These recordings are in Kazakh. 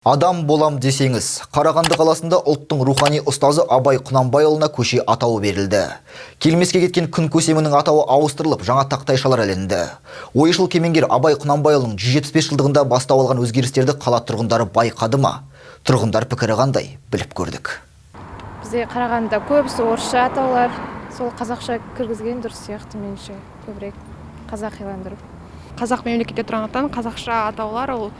Адам болам десеңіз, Қарағанды қаласында ұлттың рухани ұстазы Абай Құнанбайұлына көше атауы берілді. Келмеске кеткен күн көсемінің атауы ауыстырылып, жаңа тақтайшалар ілінді. Ойшыл кемеңгер Абай Құнанбайұлының 175 жылдығында бастау алған өзгерістерді қала тұрғындары байқады ма? Тұрғындар пікірі қандай? Біліп көрдік. Бізде Қарағандыда көбісі орысша атаулар, сол қазақша кіргізген дұрыс сияқты меніңше, көбірек қазақиландырып. Қазақ мемлекетте тұрғандықтан қазақша атаулар ол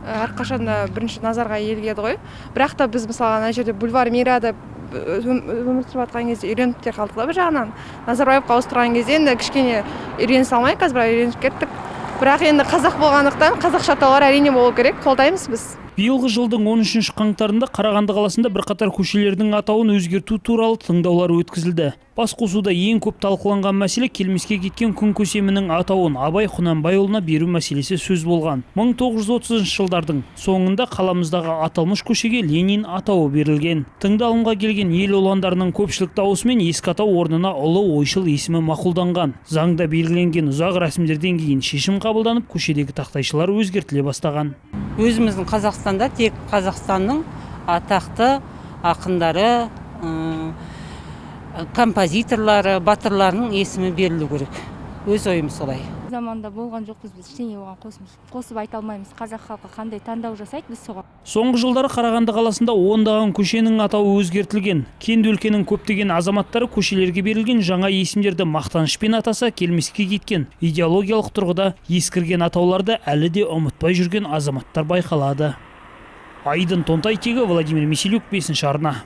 әрқашанда бірінші назарға елгеді ғой. Бірақ та біз мысалы ана жерде бульвар Мирада өмір сүріп жатқан кезде үйреніп те қалдық та бір жағынан. Назарбаевқа ауыстырған кезде енді кішкене үйренісе алмай, қазір бірақ үйреніп кеттік. Бірақ енді қазақ болғандықтан қазақша атаулар әрине болу керек, қолдаймыз біз. Биылғы жылдың 13 қаңтарында Қарағанды қаласында бірқатар көшелердің атауын өзгерту туралы тыңдаулар өткізілді. Басқосуда ең көп талқыланған мәселе келмеске кеткен күн көсемінің атауын Абай Құнанбайұлына беру мәселесі сөз болған. 1930 жылдардың соңында қаламыздағы аталмыш көшеге Ленин атауы берілген. Тыңдалымға келген ел ұландарының көпшілік дауысымен ескі атау орнына ұлы ойшыл есімі мақұлданған. Заңда белгіленген ұзақ рәсімдерден кейін шешім қабылданып, көшедегі тақтайшалар өзгертіле бастаған. Өзіміздің Қазақстанда тек Қазақстанның атақты ақындары, композиторлары, батырларының есімі берілу керек. Өз ойым солай. Заманда болған жоқпыз, біз ештеңе оған қосып айта алмаймыз. Қазақ халқы қандай таңдау жасайды, біз соған. Соңғы жылдары Қарағанды қаласында ондаған көшенің атауы өзгертілген. Кенді өлкенің көптеген азаматтары көшелерге берілген жаңа есімдерді мақтанышпен атаса, келмеске кеткен идеологиялық тұрғыда ескірген атауларды әлі де ұмытпай жүрген азаматтар байқалады. Айдын Тонтайтегі, Владимир Меселюк, 5-ші арна.